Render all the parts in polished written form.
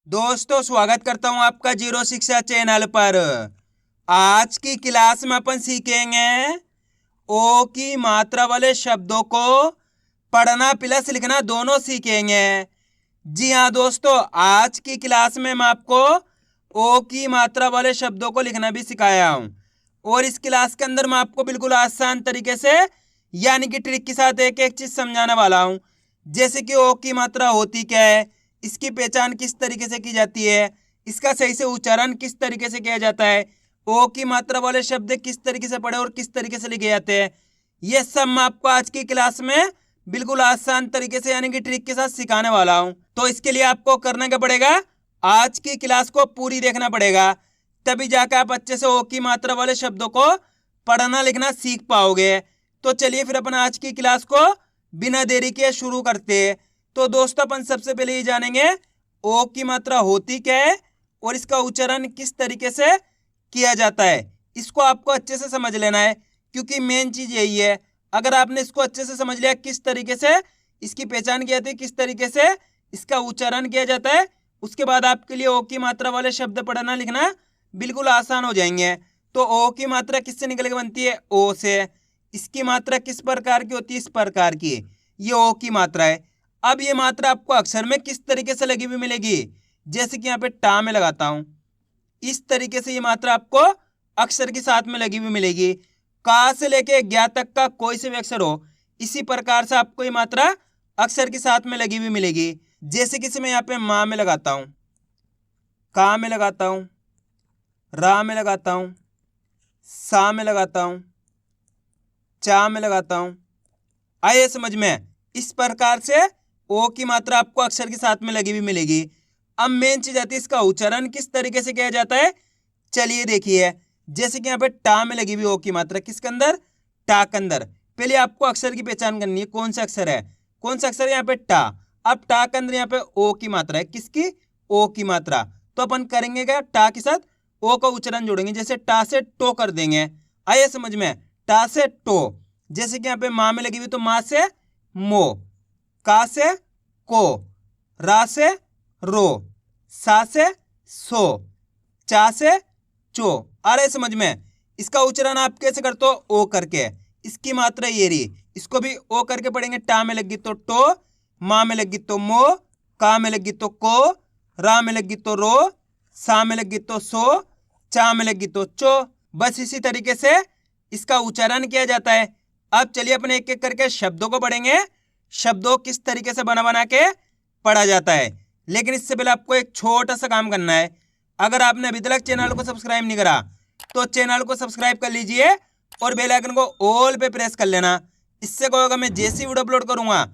दोस्तों स्वागत करता हूं आपका जीरो शिक्षा चैनल पर। आज की क्लास में अपन सीखेंगे ओ की मात्रा वाले शब्दों को पढ़ना प्लस लिखना दोनों सीखेंगे। जी हाँ दोस्तों, आज की क्लास में मैं आपको ओ की मात्रा वाले शब्दों को लिखना भी सिखाया हूं और इस क्लास के अंदर मैं आपको बिल्कुल आसान तरीके से यानी कि ट्रिक के साथ एक एक चीज समझाने वाला हूं। जैसे कि ओ की मात्रा होती क्या है, इसकी पहचान किस तरीके से की जाती है, इसका सही से उच्चारण किस तरीके से किया जाता है, ओ की मात्रा वाले शब्द किस तरीके से पढ़े और किस तरीके से लिखे जाते हैं, ये सब मैं आपको आज की क्लास में बिल्कुल आसान तरीके से यानी कि ट्रिक के साथ सिखाने वाला हूं। तो इसके लिए आपको करना क्या पड़ेगा, आज की क्लास को पूरी देखना पड़ेगा, तभी जाकर आप अच्छे से ओ की मात्रा वाले शब्दों को पढ़ना लिखना सीख पाओगे। तो चलिए फिर अपन आज की क्लास को बिना देरी के शुरू करते हैं। तो दोस्तों अपन सबसे पहले ये जानेंगे ओ की मात्रा होती क्या है और इसका उच्चारण किस तरीके से किया जाता है। इसको आपको अच्छे से समझ लेना है क्योंकि मेन चीज यही है। अगर आपने इसको अच्छे से समझ लिया किस तरीके से इसकी पहचान की जाती है, किस तरीके से इसका उच्चारण किया जाता है, उसके बाद आपके लिए ओ की मात्रा वाले शब्द पढ़ना लिखना बिल्कुल आसान हो जाएंगे। तो ओ की मात्रा किससे निकल के बनती है, ओ से। इसकी मात्रा किस प्रकार की होती है, इस प्रकार की, ये ओ की मात्रा है। अब ये मात्रा आपको अक्षर में किस तरीके से लगी हुई मिलेगी, जैसे कि यहाँ पे टा में लगाता हूं, इस तरीके से ये मात्रा आपको अक्षर के साथ में लगी हुई मिलेगी। का से लेके ज्ञा तक का कोई से भी अक्षर हो, इसी प्रकार से आपको ये मात्रा अक्षर के साथ में लगी हुई मिलेगी। जैसे कि मैं यहाँ पे माँ में लगाता हूं, का में लगाता हूं, रा में लगाता हूं, सा में लगाता हूं, चा में लगाता हूं। आइए समझ में, इस प्रकार से ओ की मात्रा आपको अक्षर के साथ में लगी हुई मिलेगी। अब मेन चीज आती है इसका उच्चारण किस तरीके से किया जाता है। चलिए देखिए, जैसे कि यहाँ पे टा में लगी हुई ओ की मात्रा किसके अंदर, टा के अंदर। पहले आपको अक्षर की पहचान करनी है, कौन सा अक्षर है, कौन सा अक्षर है यहाँ पे टा। अब टा के अंदर यहाँ पे ओ की मात्रा है, किसकी, ओ की मात्रा। तो अपन करेंगे क्या, टा के साथ ओ का उच्चारण जोड़ेंगे, जैसे टा से टो कर देंगे। आइए समझ में, टा से टो। जैसे कि यहाँ पे माँ में लगी हुई तो माँ से मो, का से को, रा से रो, सा से सो, चा से चो। आ रहे समझ में। इसका उच्चारण आप कैसे करते हो, ओ करके। इसकी मात्रा ये रही, इसको भी ओ करके पढ़ेंगे। टा में लगी तो टो, माँ में लगी तो मो, का में लगी तो को, रा में लगी तो रो, सा में लगी तो सो, चा में लगी तो चो। बस इसी तरीके से इसका उच्चारण किया जाता है। अब चलिए अपने एक एक करके शब्दों को पढ़ेंगे, शब्दों किस तरीके से बना बना के पढ़ा जाता है। लेकिन इससे पहले आपको एक छोटा सा काम करना है। अगर आपने अभी तक चैनल को सब्सक्राइब नहीं करा तो चैनल को सब्सक्राइब कर लीजिए और बेल आइकन को ऑल पे प्रेस कर लेना। इससे क्या होगा, मैं जैसी वीडियो अपलोड करूंगा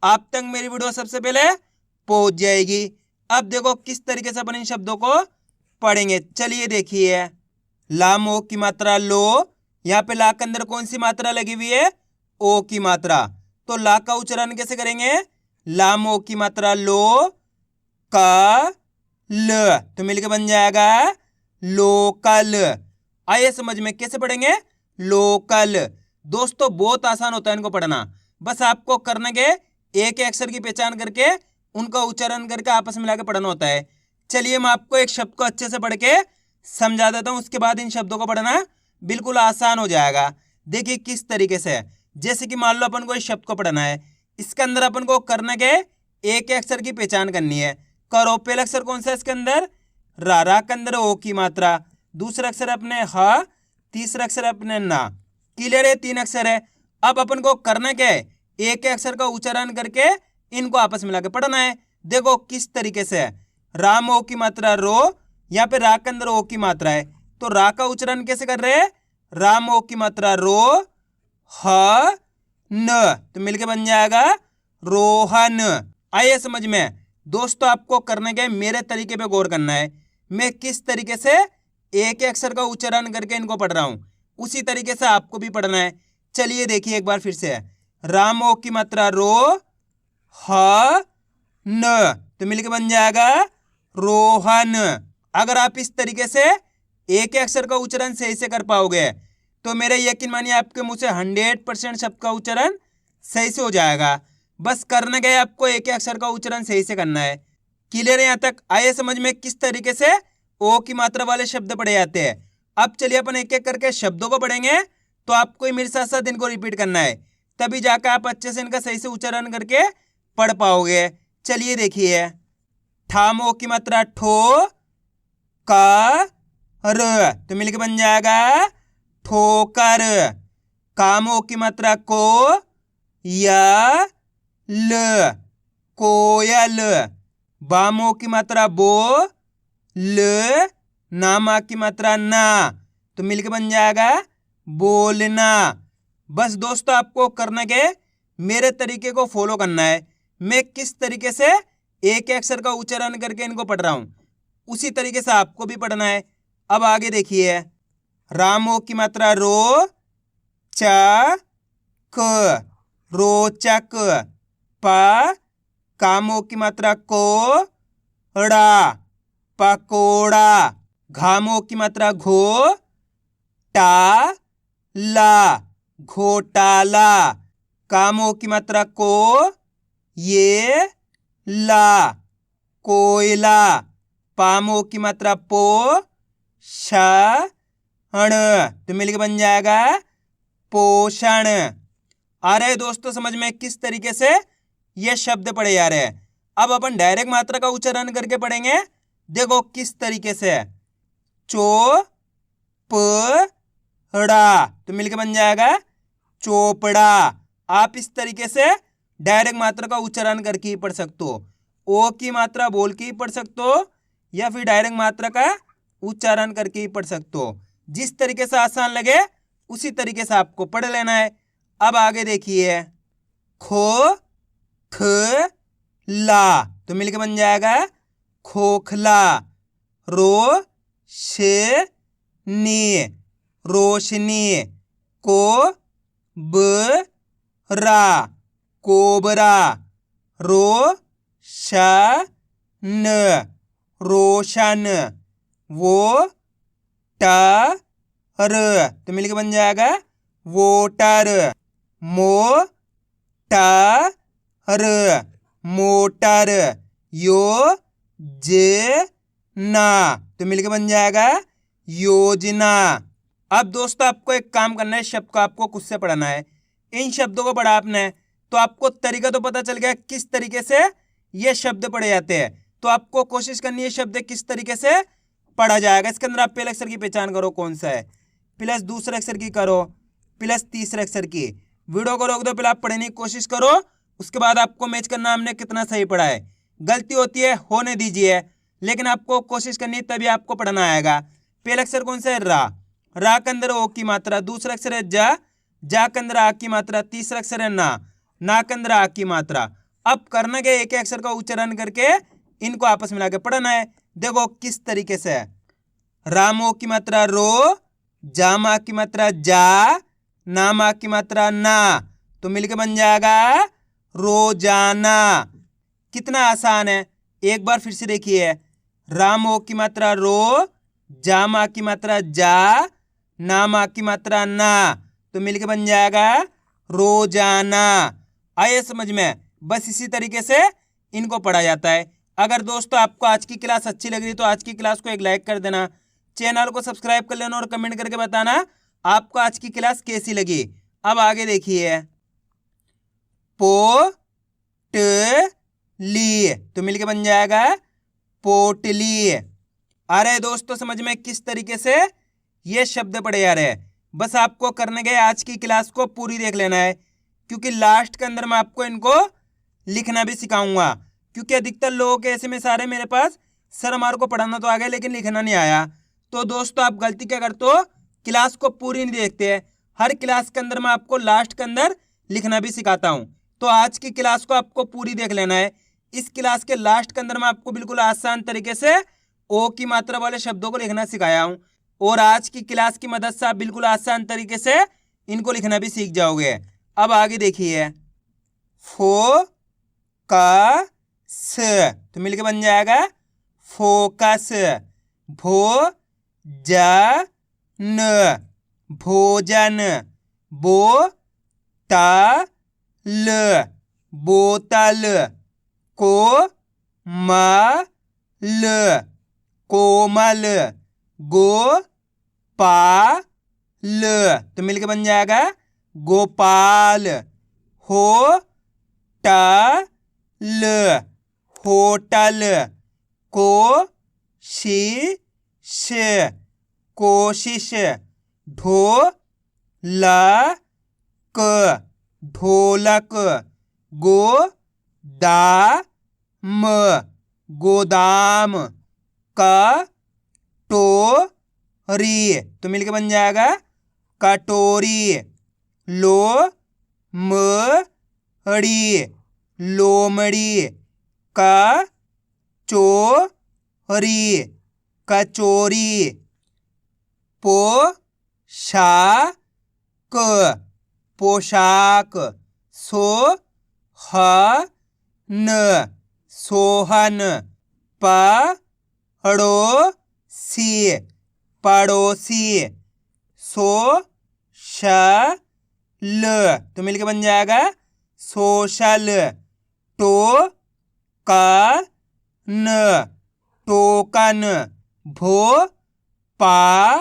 आप तक मेरी वीडियो सबसे पहले पहुंच जाएगी। अब देखो किस तरीके से अपन इन शब्दों को पढ़ेंगे। चलिए देखिए, लाम ओ की मात्रा लो, यहाँ पे ला के अंदर कौन सी मात्रा लगी हुई है, ओ की मात्रा। तो ला का उच्चारण कैसे करेंगे, लाम ओ की मात्रा लो, का ल, तो मिलके बन जाएगा लोकल। आइए समझ में कैसे पढ़ेंगे, लोकल। दोस्तों बहुत आसान होता है इनको पढ़ना, बस आपको करना के एक एक अक्षर की पहचान करके उनका उच्चारण करके आपस में मिला के पढ़ना होता है। चलिए मैं आपको एक शब्द को अच्छे से पढ़ के समझा देता हूं, उसके बाद इन शब्दों को पढ़ना बिल्कुल आसान हो जाएगा। देखिए किस तरीके से, जैसे कि मान लो अपन को इस शब्द को पढ़ना है, इसके अंदर अपन को करना के एक अक्षर की पहचान करनी है। करो, पहला अक्षर कौन सा है इसके अंदर, रा के अंदर ओ की मात्रा, दूसरा अक्षर अपने ह, तीसरा अक्षर अपने ना। क्लियर है, तीन अक्षर है। अब अपन को करना क्या है, एक अक्षर का उच्चारण करके इनको आपस में मिला के पढ़ना है। देखो किस तरीके से, राम ओ की मात्रा रो, यहाँ पे रा के अंदर ओ की मात्रा है, तो रा का उच्चारण कैसे कर रहे हैं, राम ओ की मात्रा रो, ह न, तो मिलके बन जाएगा रोहन। आइए समझ में। दोस्तों आपको करना क्या है, मेरे तरीके पे गौर करना है। मैं किस तरीके से एक अक्षर का उच्चारण करके इनको पढ़ रहा हूं, उसी तरीके से आपको भी पढ़ना है। चलिए देखिए एक बार फिर से, राम ओ की मात्रा रो, ह न, तो मिलके बन जाएगा रोहन। अगर आप इस तरीके से एक अक्षर का उच्चारण सही से कर पाओगे तो मेरे यकीन मानिए आपके मुंह से 100% शब्द का उच्चारण सही से हो जाएगा। बस करना क्या है, आपको एक अक्षर का उच्चारण सही से करना है। क्लियर है यहाँ तक? आइए समझ में किस तरीके से ओ की मात्रा वाले शब्द पढ़े जाते हैं। अब चलिए अपन एक एक करके शब्दों को पढ़ेंगे, तो आपको ही मेरे साथ साथ इनको रिपीट करना है, तभी जाकर आप अच्छे से इनका सही से उच्चारण करके पढ़ पाओगे। चलिए देखिए, ठामो की मात्रा ठो का र, तो मिलके बन जाएगा ठोकर। कामो की मात्रा को या ल, कोयल। बामो की मात्रा बो ल, नामा की मात्रा ना, तो मिलके बन जाएगा बोलना। बस दोस्तों आपको करना के मेरे तरीके को फॉलो करना है। मैं किस तरीके से एक एक अक्षर का उच्चारण करके इनको पढ़ रहा हूं, उसी तरीके से आपको भी पढ़ना है। अब आगे देखिए, रामो की मात्रा रो च क, रोचक। प, कामो की मात्रा को ड़ा, पकोड़ा। घामो की मात्रा घो टा ला, घोटाला। कामो की मात्रा को ये ला, कोयला। पामो की मात्रा पो षण, तो मिलके बन जाएगा पोषण। आ रहे दोस्तों समझ में किस तरीके से ये शब्द पढ़े जा रहे हैं। अब अपन डायरेक्ट मात्रा का उच्चारण करके पढ़ेंगे, देखो किस तरीके से, चो प ड़ा, तो मिलके बन जाएगा चोपड़ा। आप इस तरीके से डायरेक्ट मात्रा का उच्चारण करके ही पढ़ सकते हो, ओ की मात्रा बोल के ही पढ़ सकते हो, या फिर डायरेक्ट मात्रा का उच्चारण करके ही पढ़ सकते हो। जिस तरीके से आसान लगे उसी तरीके से आपको पढ़ लेना है। अब आगे देखिए, खो ख ला, तो मिलके बन जाएगा खोखला। रो शे नी, रोशनी। को ब रा, कोबरा। रो श न, रोशन। वो ट र, तो मिलके बन जाएगा वोटर। मो ट र, मोटर। यो जे ना, तो मिलके बन जाएगा योजना। अब दोस्तों आपको एक काम करना है, शब्द को आपको खुद से पढ़ना है। इन शब्दों को पढ़ा आपने तो आपको तरीका तो पता चल गया किस तरीके से ये शब्द पढ़े जाते हैं। तो आपको कोशिश करनी है शब्द किस तरीके से पढ़ा जाएगा। इसके अंदर आप पहले अक्षर की पहचान करो कौन सा है, प्लस दूसरे अक्षर की करो, प्लस तीसरे अक्षर की। वीडियो को रोक दो, पहले आप पढ़ने की कोशिश करो, उसके बाद आपको मैच करना हमने कितना सही पढ़ा है। गलती होती है होने दीजिए, लेकिन आपको कोशिश करनी है तभी आपको पढ़ना आएगा। पहला अक्षर कौन सा है, रा। रा के अंदर ओ की मात्रा। दूसरा अक्षर है जा, जा के अंदर आ की मात्रा। तीसरा अक्षर है ना, ना के अंदर आ की मात्रा। अब करना क्या, एक अक्षर का उच्चारण करके इनको आपस में मिला के पढ़ना है। देखो किस तरीके से, रामो की मात्रा रो, जामा की मात्रा जा, नामा की मात्रा ना, तो मिलके बन जाएगा रोजाना। कितना आसान है, एक बार फिर से देखिए, रामो की मात्रा रो, जामा की मात्रा जा, नामा की मात्रा ना, तो मिलके बन जाएगा रोजाना। आए समझ में? बस इसी तरीके से इनको पढ़ा जाता है। अगर दोस्तों आपको आज की क्लास अच्छी लग रही तो आज की क्लास को एक लाइक कर देना, चैनल को सब्सक्राइब कर लेना और कमेंट करके बताना आपको आज की क्लास कैसी लगी। अब आगे देखिए, पो ट ली, तो मिलके बन जाएगा पोटली। अरे दोस्तों समझ में किस तरीके से ये शब्द पढ़े जा रहे हैं। बस आपको करने गए आज की क्लास को पूरी देख लेना है, क्योंकि लास्ट के अंदर मैं आपको इनको लिखना भी सिखाऊंगा। क्योंकि अधिकतर लोगों के ऐसे में सारे मेरे पास सर हमारे को पढ़ाना तो आ गया लेकिन लिखना नहीं आया। तो दोस्तों आप गलती क्या करते हो, क्लास को पूरी नहीं देखते हैं। हर क्लास के अंदर मैं आपको लास्ट के अंदर लिखना भी सिखाता हूँ। तो आज की क्लास को आपको पूरी देख लेना है। इस क्लास के लास्ट के अंदर मैं आपको बिल्कुल आसान तरीके से ओ की मात्रा वाले शब्दों को लिखना सिखाया हूँ, और आज की क्लास की मदद से आप बिल्कुल आसान तरीके से इनको लिखना भी सीख जाओगे। अब आगे देखिए, फो का स, तो मिलके बन जाएगा फोकस। भो जा न, भोजन। बो ता ल, बोतल। को कोमल, गोपाल, तो मिलके बन जाएगा गोपाल। होटल, होटल, कोशिश, कोशिश, ढोलक, ढोलक, गोदाम, गोदाम, कटोरी, तो मिलके बन जाएगा कटोरी। लोमड़ी, लोमड़ी, कचोरी, कचोरी, पोशाक, पोशाक, सोहन, सोहन, पड़ोसी, पड़ोसी, सोशल, तो मिलके बन जाएगा social. Token, token, Bhopal,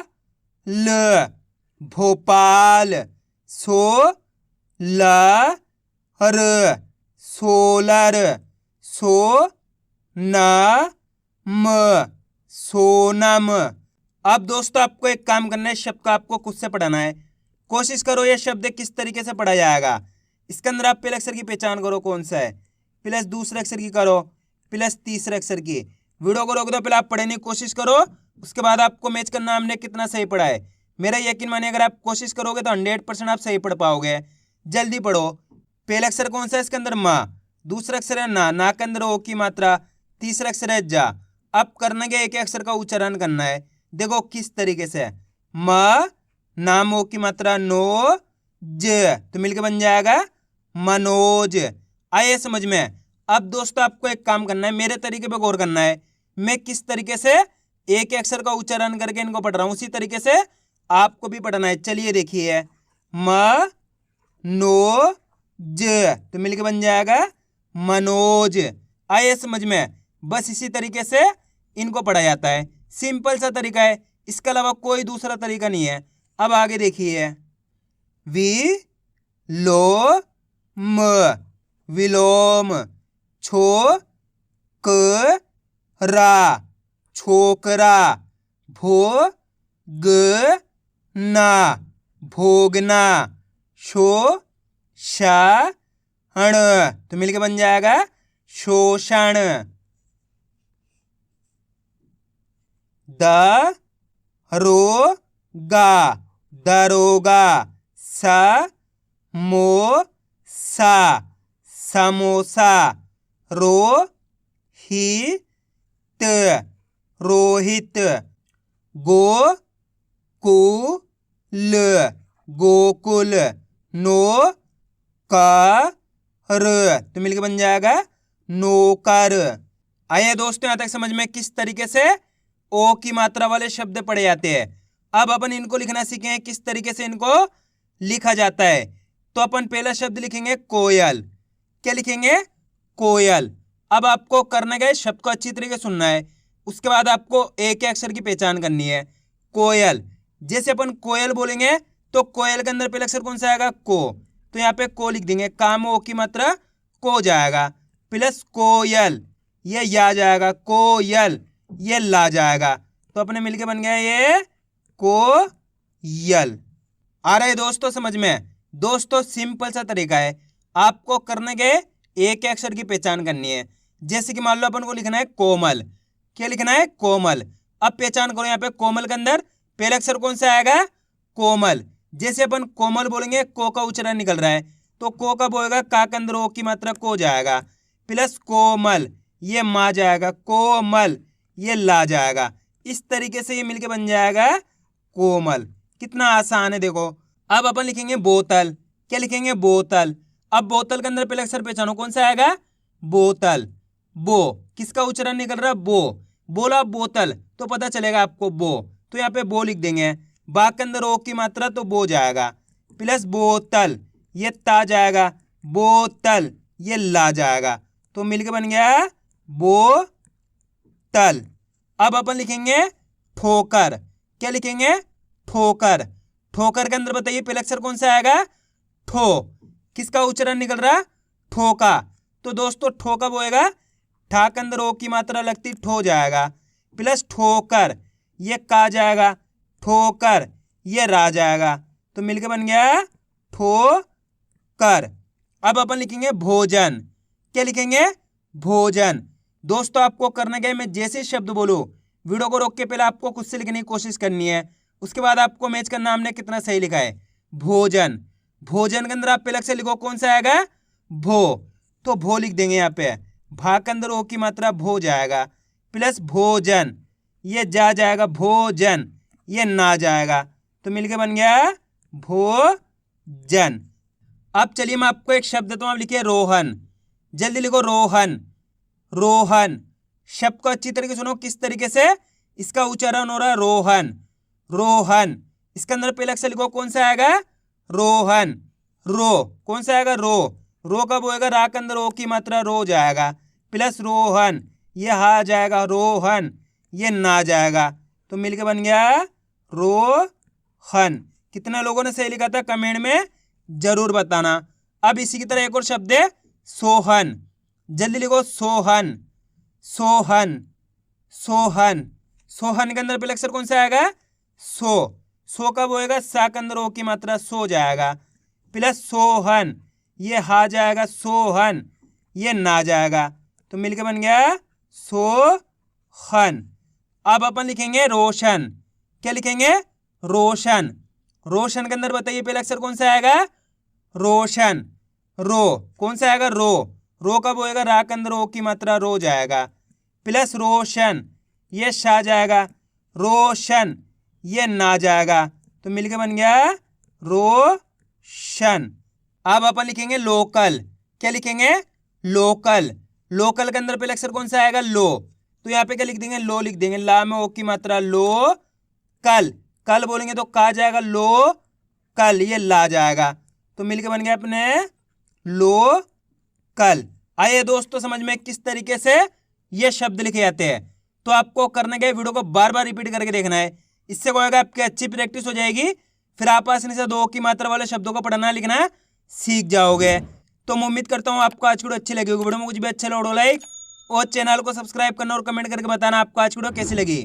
Bhopal, solar, solar, Sonam, Sonam. अब दोस्तों आपको एक काम करना है, शब्द का आपको खुद से पढ़ाना है। कोशिश करो ये शब्द किस तरीके से पढ़ा जाएगा। इसके अंदर आप पहले अक्षर की पहचान करो कौन सा है, प्लस दूसरे अक्षर की करो, प्लस तीसरे अक्षर की। वीडियो को रोक दो, पहले आप पढ़ने की कोशिश करो, उसके बाद आपको मैच करना हमने कितना सही पढ़ा है। मेरा यकीन मानिए अगर आप कोशिश करोगे तो 100% आप सही पढ़ पाओगे। जल्दी पढ़ो। पहला अक्षर कौन सा है इसके अंदर? माँ। दूसरा अक्षर है ना के अंदर ओ की मात्रा। तीसरा अक्षर है जा। अब करने के एक अक्षर का उच्चारण करना है। देखो किस तरीके से, म नाम ओ की मात्रा, नो ज, तो मिलकर बन जाएगा मनोज। आइए समझ में। अब दोस्तों आपको एक काम करना है, मेरे तरीके पे गौर करना है। मैं किस तरीके से एक अक्षर का उच्चारण करके इनको पढ़ रहा हूं, उसी तरीके से आपको भी पढ़ना है। चलिए देखिए, म नो ज, तो मिलकर बन जाएगा मनोज। आइए समझ में। बस इसी तरीके से इनको पढ़ा जाता है। सिंपल सा तरीका है, इसके अलावा कोई दूसरा तरीका नहीं है। अब आगे देखिए, विलोम, विलोम, छोकरा, छोकरा, भोगना, भोगना, शोषण, तो मिलके बन जाएगा शोषण। दरोगा, दरोगा, समोसा, समोसा, रोहित, रोहित, गोकुल, गोकुल, नौकर, तो मिलकर बन जाएगा नौकर। आइए दोस्तों यहां तक समझ में किस तरीके से ओ की मात्रा वाले शब्द पढ़े जाते हैं। अब अपन इनको लिखना सीखें, किस तरीके से इनको लिखा जाता है। तो अपन पहला शब्द लिखेंगे कोयल। क्या लिखेंगे? कोयल। अब आपको करने गए शब्द को अच्छी तरीके से सुनना है, उसके बाद आपको एक अक्षर की पहचान करनी है। कोयल, जैसे अपन कोयल बोलेंगे तो कोयल के अंदर पहला अक्षर कौन सा आएगा? को, तो यहाँ पे को लिख देंगे। काम ओ की मात्रा को जाएगा, प्लस कोयल, ये या जाएगा, कोयल, ये ला जाएगा, तो अपने मिलके बन गया ये कोयल। आ रहा है दोस्तों समझ में? दोस्तों सिंपल सा तरीका है, आपको करने के एक अक्षर की पहचान करनी है। जैसे कि मान लो अपन को लिखना है कोमल। क्या लिखना है? कोमल। अब पहचान करो, यहाँ पे कोमल के अंदर पहला अक्षर कौन सा आएगा? कोमल। जैसे अपन कोमल बोलेंगे, को का उच्चारण निकल रहा है, तो को कब होएगा? का के अंदर ओ की मात्रा को जाएगा, प्लस कोमल, ये मा जाएगा, कोमल, ये ला जाएगा। इस तरीके से ये मिलके बन जाएगा कोमल। कितना आसान है देखो। अब अपन लिखेंगे बोतल। क्या लिखेंगे? बोतल। अब बोतल के अंदर पहले अक्षर पहचानो, कौन सा आएगा? बोतल। बो, किसका उच्चारण निकल रहा है? बो। बोला बोतल तो पता चलेगा आपको बो, तो यहाँ पे बो लिख देंगे। बा के अंदर ओ की मात्रा तो बो जाएगा, प्लस बोतल, ये ता जाएगा, बोतल, ये ला जाएगा, तो मिलके बन गया बोतल। अब अपन लिखेंगे ठोकर। क्या लिखेंगे? ठोकर। ठोकर के अंदर बताइए पहला अक्षर कौन सा आएगा? ठो। किसका उच्चारण निकल रहा? ठो का। तो दोस्तों ठो कब होएगा? ठा के अंदर ओ की मात्रा लगती, ठो जाएगा, प्लस ठोकर, ये का जाएगा, ठोकर, ये रा जाएगा, तो मिलके बन गया ठोकर। अब अपन लिखेंगे भोजन। क्या लिखेंगे? भोजन। दोस्तों आपको करना क्या है, मैं जैसे शब्द बोलूं वीडियो को रोक के पहले आपको खुद से लिखने की कोशिश करनी है, उसके बाद आपको मैच करना हमने कितना सही लिखा है। भोजन। भोजन के अंदर आप पहले से लिखो कौन सा आएगा? भो। तो भो लिख देंगे यहाँ पे, भा के अंदर ओ की मात्रा भो जाएगा, प्लस भोजन, ये जा जाएगा, भोजन, ये ना जाएगा, तो मिलके बन गया भोजन। अब चलिए मैं आपको एक शब्द देता हूँ, आप लिखिए रोहन। जल्दी लिखो रोहन। रोहन शब्द को अच्छी तरीके से सुनो, किस तरीके से इसका उच्चारण हो रहा है, रोहन। रोहन। इसके अंदर पहला अक्षर लिखो कौन सा आएगा? रोहन। रो। कौन सा आएगा? रो। रो कब होएगा? रा के अंदर ओ की मात्रा रो जाएगा, प्लस रोहन, ये हा जाएगा, रोहन, ये ना जाएगा, तो मिलके बन गया रोहन। कितने लोगों ने सही लिखा था कमेंट में जरूर बताना। अब इसी की तरह एक और शब्द है सोहन। जल्दी लिखो सोहन। सोहन। सोहन। सोहन के अंदर पहला अक्षर कौन सा आएगा? सो। सो कब होएगा? सा के अंदर ओ की मात्रा सो जाएगा, प्लस सोहन, ये हा जाएगा, सोहन, ये ना जाएगा, तो मिलके बन गया सोहन। अब अपन लिखेंगे रोशन। क्या लिखेंगे? रोशन। रोशन के अंदर बताइए पहला अक्षर कौन सा आएगा? रोशन। रो। कौन सा आएगा? रो। रो कब होएगा? रा के अंदर ओ की मात्रा रो जाएगा, प्लस रोशन, ये शा जाएगा, रोशन, ये ना जाएगा, तो मिलके बन गया रोशन। अब अपन लिखेंगे लोकल। क्या लिखेंगे? लोकल। लोकल के अंदर पहले अक्षर कौन सा आएगा? लो, तो यहाँ पे क्या लिख देंगे? लो लिख देंगे, ला में ओ की मात्रा लो, कल, कल बोलेंगे तो का जाएगा, लो कल, ये ला जाएगा, तो मिलके बन गया अपने लो कल। आइए दोस्तों समझ में किस तरीके से ये शब्द लिखे जाते हैं। तो आपको करने के वीडियो को बार बार रिपीट करके देखना है, इससे क्या होगा, आपकी अच्छी प्रैक्टिस हो जाएगी, फिर आप आसानी से दो की मात्रा वाले शब्दों को पढ़ना लिखना सीख जाओगे। तो मैं उम्मीद करता हूँ आपको आज की वीडियो अच्छी लगी होगी। वीडियो में कुछ भी अच्छा लगे लाइक और चैनल को सब्सक्राइब करना और कमेंट करके बताना आपको आज की वीडियो कैसी लगी।